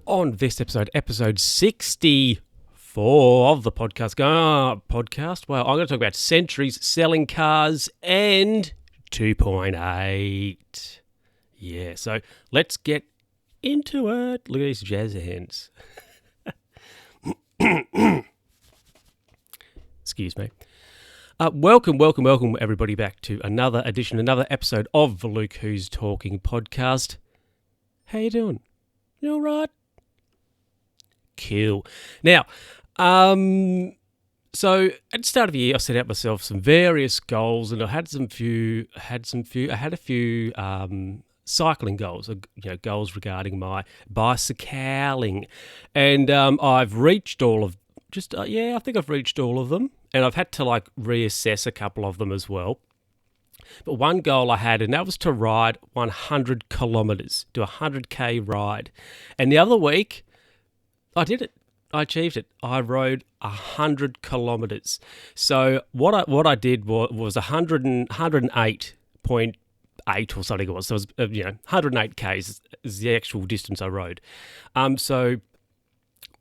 On this episode 64 of the podcast. Well, I'm going to talk about centuries, selling cars, and 2.8. Yeah, so let's get into it. Look at these jazz hands. Excuse me. Welcome, everybody, back to another episode of the Luke Who's Talking podcast. How you doing? You all right? Cool. Now, so at the start of the year, I set out myself some various goals, and I had a few cycling goals, goals regarding my bicycling, and I've reached all of. I think I've reached all of them, and I've had to reassess a couple of them as well. But one goal I had, and that was to ride 100 kilometres, do a 100k ride, and the other week. I did it. I achieved it. I rode 100 kilometres. So what I did was 108.8 or something it was. So it was 108 k's is the actual distance I rode. So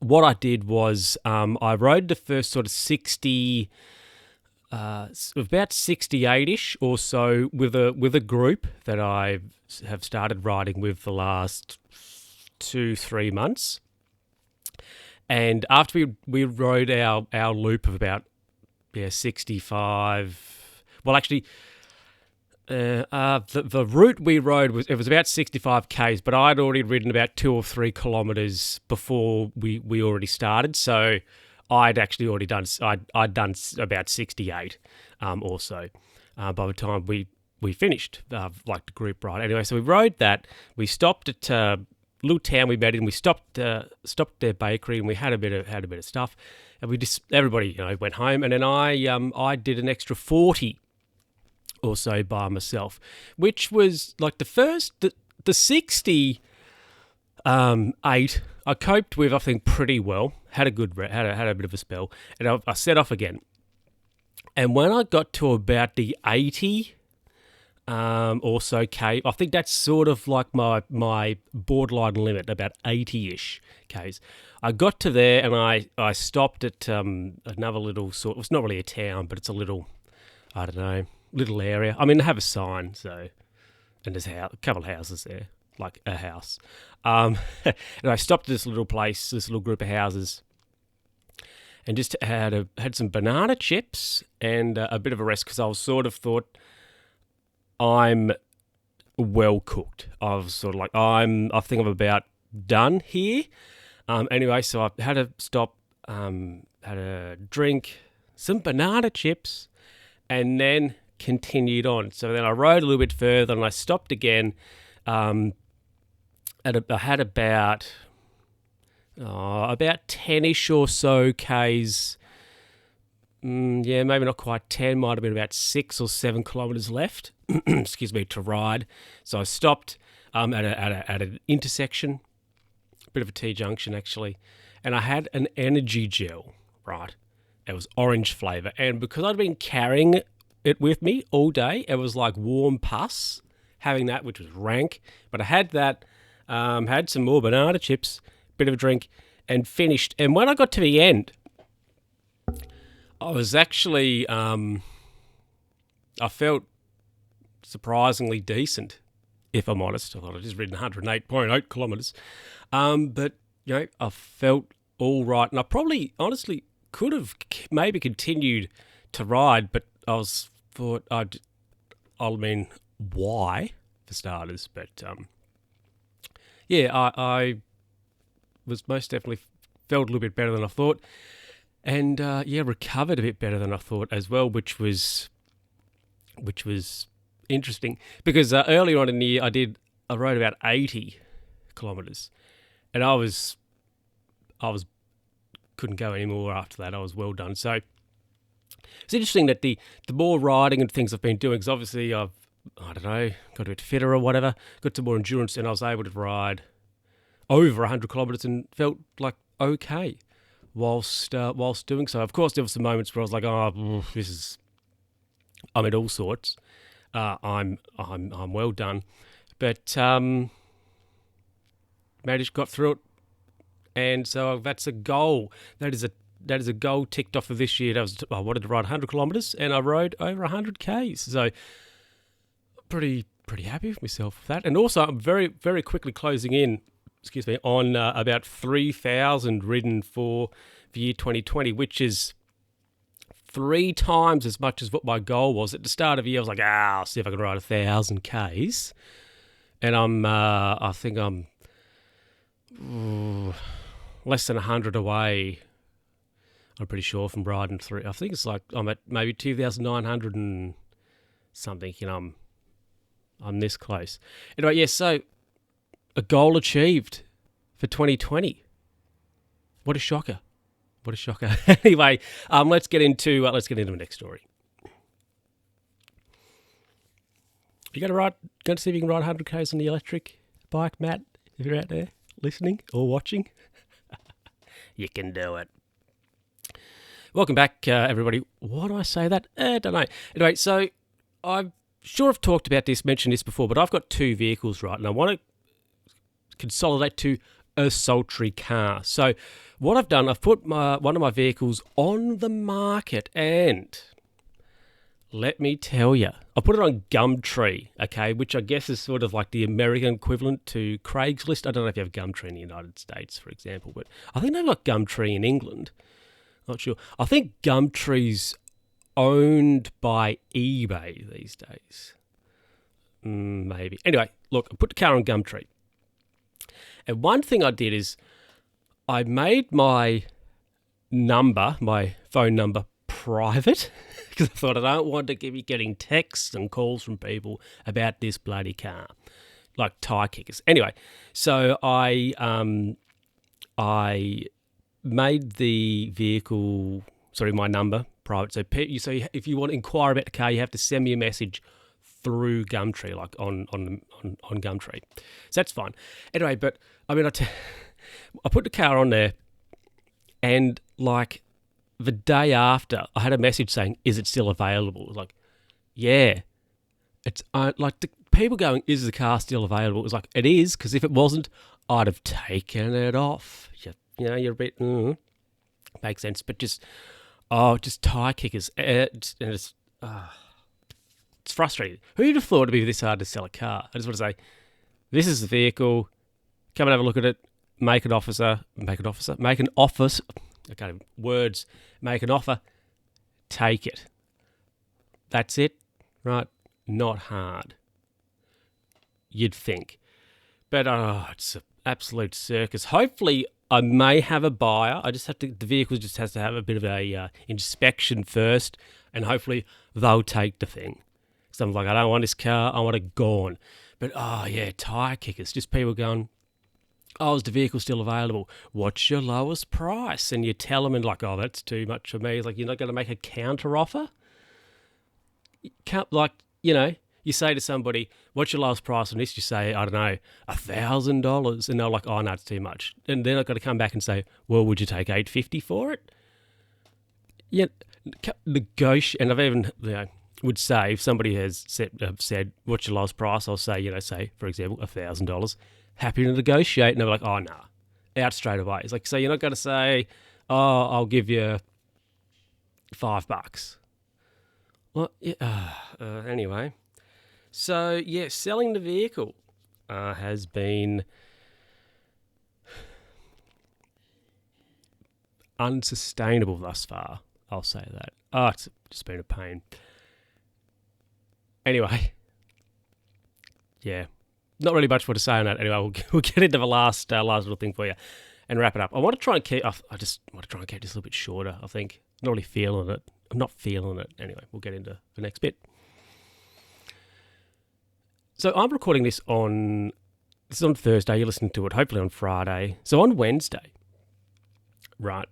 what I did was I rode the first sort of 60, about 68ish or so with a group that I have started riding with the last 2-3 months. And after we rode our loop of about 65, well actually the route we rode was about 65 k's, but I'd already ridden about 2 or 3 kilometres before we already started, so I'd actually already done I'd done about 68 or so by the time we finished the group ride. Anyway, so we rode that. We stopped at little town we met in. We stopped their bakery, and we had a bit of stuff, and we just everybody went home, and then I did an extra 40 or so by myself, which was the 68 I coped with, I think, pretty well. Had a bit of a spell, and I set off again, and when I got to about the 80 also K, I think that's sort of like my borderline limit, about 80-ish Ks. I got to there, and I stopped at another little it's not really a town, but it's a little, I don't know, little area. I mean, they have a sign, so, and there's a couple of houses there, like a house. And I stopped at this little place, this little group of houses, and just had some banana chips and a bit of a rest, because I was sort of thought, I'm well cooked. I was sort of I think I'm about done here. Anyway, so I had to stop, had a drink, some banana chips, and then continued on. So then I rode a little bit further, and I stopped again. I had about 10-ish or so Ks. Maybe not quite 10, might have been about 6 or 7 kilometres left, excuse me, to ride. So I stopped at an intersection, a bit of a T-junction actually, and I had an energy gel, right? It was orange flavour, and because I'd been carrying it with me all day, it was like warm pus, having that, which was rank. But I had that, had some more banana chips, bit of a drink, and finished. And when I got to the end, I was actually, I felt surprisingly decent, if I'm honest. I thought I'd just ridden 108.8 kilometres. But, I felt all right. And I probably, honestly, could have maybe continued to ride, but I thought, why, for starters? But, I was most definitely felt a little bit better than I thought. And recovered a bit better than I thought as well, which was interesting, because earlier on in the year I rode about 80 kilometres, and I couldn't go anymore after that. I was well done. So it's interesting that the more riding and things I've been doing, because obviously got a bit fitter or whatever, got some more endurance, and I was able to ride over 100 kilometres and felt like okay whilst doing so. Of course, there were some moments where I was like, I'm at all sorts. I'm well done, but got through it And so that's a goal. That is a goal ticked off for this year. I wanted to ride 100 kilometres, and I rode over 100 Ks. So pretty happy with myself with that. And also, I'm very, very quickly closing in, on about 3,000 ridden for the year 2020, which is 3 times as much as what my goal was. At the start of the year, I was like, I'll see if I can ride 1,000 Ks. And I think I'm less than 100 away, I'm pretty sure, from riding 3. I think it's like I'm at maybe 2,900 and something, I'm this close. Anyway, yeah, so a goal achieved for 2020. What a shocker. Anyway, let's get into the next story. You going to see if you can ride 100 Ks on the electric bike, Matt, if you're out there listening or watching? You can do it. Welcome back, everybody. Why do I say that? I don't know. Anyway, so I've sure I've talked about this, mentioned this before, but I've got 2 vehicles, right? And I want to consolidate to a sultry car. So what I've done, I've put one of my vehicles on the market, and let me tell you, I put it on Gumtree, okay, which I guess is sort of like the American equivalent to Craigslist. I don't know if you have Gumtree in the United States, for example, but I think they've got Gumtree in England. Not sure. I think Gumtree's owned by eBay these days. Maybe. Anyway, look, I put the car on Gumtree. And one thing I did is I made my phone number private, because I thought I don't want to be getting texts and calls from people about this bloody car, like Tyre Kickers. Anyway, so I made the vehicle, my number private. So if you want to inquire about the car, you have to send me a message through Gumtree, like on Gumtree. So that's fine. Anyway, but I mean, I put the car on there, and like the day after, I had a message saying, "Is it still available?" It was like, yeah, it's like the people going, "Is the car still available?" It was like, it is, because if it wasn't, I'd have taken it off. You're a bit makes sense, but just Tyre Kickers, it's frustrating. Who'd have thought it'd be this hard to sell a car? I just want to say, this is the vehicle. Come and have a look at it. Make an offer. Make an offer. Take it. That's it, right? Not hard. You'd think. But it's an absolute circus. Hopefully, I may have a buyer. The vehicle just has to have a bit of a inspection first, and hopefully they'll take the thing. So I'm like, I don't want this car, I want it gone. But Tyre Kickers, just people going, is the vehicle still available? What's your lowest price? And you tell them, and like, that's too much for me. It's like, you're not going to make a counter offer? You say to somebody, what's your lowest price on this? You say, I don't know, $1,000. And they're like, no, it's too much. And then I've got to come back and say, well, would you take $850 for it? Yeah, negotiate. And I've even, would say, if somebody has said, what's your lowest price? I'll say, say, for example, $1,000. Happy to negotiate. And they're like, no, out straight away. It's like, so you're not going to say, I'll give you $5. Well, yeah, anyway. So, yeah, selling the vehicle has been unsustainable thus far. I'll say that. It's just been a pain. Anyway, yeah, not really much more to say on that. Anyway, we'll get into the last little thing for you and wrap it up. I want to try and keep. I just want to try and keep this a little bit shorter. I think I'm not really feeling it. I'm not feeling it. Anyway, we'll get into the next bit. So I'm recording this on Thursday. You're listening to it hopefully on Friday. So on Wednesday, right?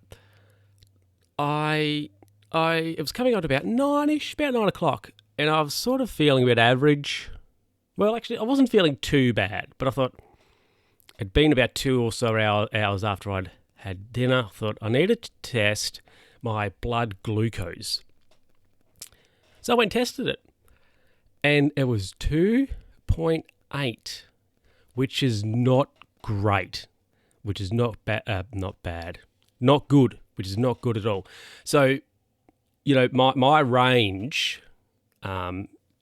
It was coming on about 9ish, about 9 o'clock, and I was sort of feeling a bit average. Well, actually, I wasn't feeling too bad, but I thought it'd been about 2 or so hours after I'd had dinner. I thought I needed to test my blood glucose. So I went and tested it, and it was 2.8, which is not great. which is not bad, not good, which is not good at all. So, my range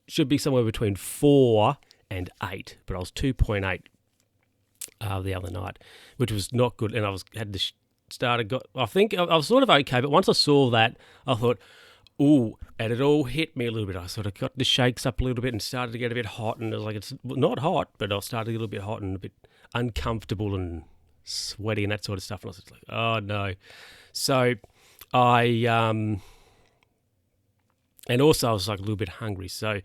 should be somewhere between 4 and 8, but I was 2.8 the other night, which was not good. And I I think I was sort of okay, but once I saw that, I thought, ooh, and it all hit me a little bit. I sort of got the shakes up a little bit and started to get a bit hot, and it was like, it's not hot, but I started to get a little bit hot and a bit uncomfortable and sweaty and that sort of stuff. And I was just like, oh no. So and also I was like a little bit hungry. So I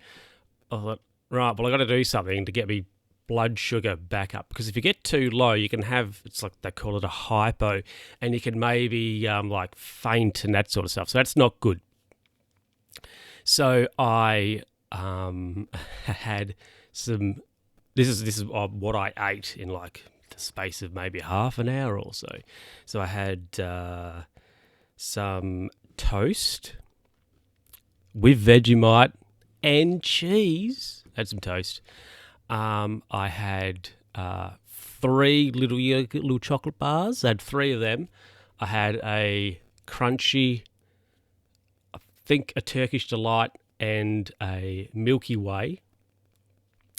thought, right, well, I got to do something to get me blood sugar back up, because if you get too low, you can have, it's like they call it a hypo, and you can maybe like faint and that sort of stuff. So that's not good. So I had some. This is what I ate in like the space of maybe half an hour or so. So I had some toast with Vegemite and cheese. Had some toast. I had 3 little chocolate bars. I had 3 of them. I had a crunchy, I think a Turkish Delight and a Milky Way.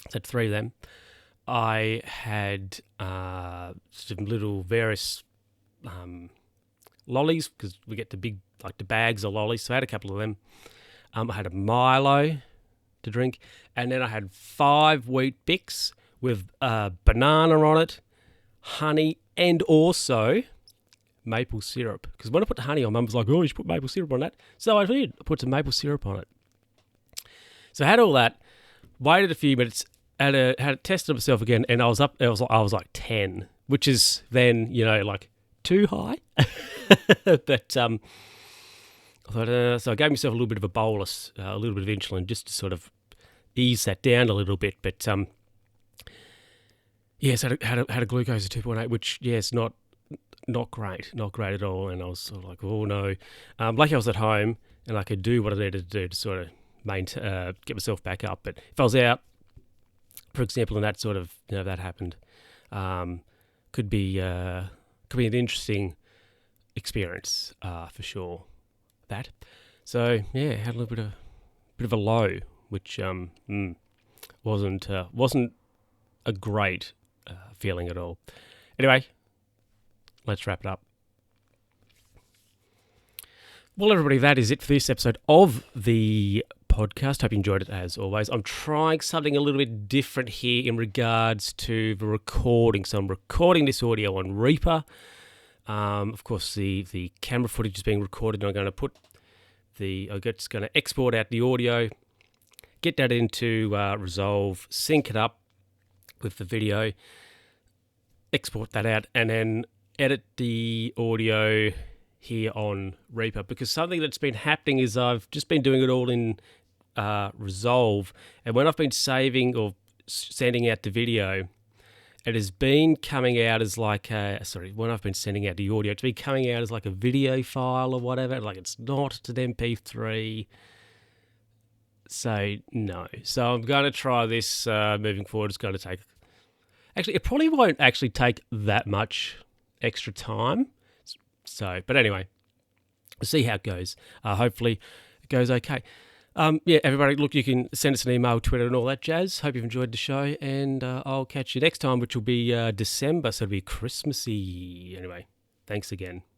I had 3 of them. I had some little various lollies, because we get the bags of lollies. So I had a couple of them. I had a Milo to drink, and then I had 5 wheat Bix with banana on it, honey, and also maple syrup. Because when I put the honey on, Mum was like, "Oh, you should put maple syrup on that." So I did. I put some maple syrup on it. So I had all that. Waited a few minutes. Had tested myself again, and I was up. I was like 10, which is then like too high. But I thought, so I gave myself a little bit of a bolus, a little bit of insulin, just to sort of ease that down a little bit. But yes, had a glucose of 2.8, which is not great at all. And I was sort of like, oh no. Lucky I was at home and I could do what I needed to do to sort of get myself back up. But if I was out, for example, and that sort of that happened, could be an interesting experience for sure. That. So yeah, had a little bit of a low, which wasn't a great feeling at all. Anyway, let's wrap it up. Well, everybody, that is it for this episode of the podcast. Hope you enjoyed it as always. I'm trying something a little bit different here in regards to the recording. So I'm recording this audio on Reaper. Of course, the camera footage is being recorded, and I'm just going to export out the audio, get that into Resolve, sync it up with the video, export that out, and then edit the audio here on Reaper. Because something that's been happening is I've just been doing it all in Resolve, and when I've been saving or sending out the video, it has been coming out as like when I've been sending out the audio, it's been coming out as like a video file or whatever. Like it's not an MP3. So no. So I'm going to try this moving forward. It's going to take... Actually, it probably won't actually take that much extra time. So, but anyway, we'll see how it goes. Hopefully it goes okay. Everybody, look, you can send us an email, Twitter, and all that jazz. Hope you've enjoyed the show, and I'll catch you next time, which will be December, so it'll be Christmassy. Anyway, thanks again.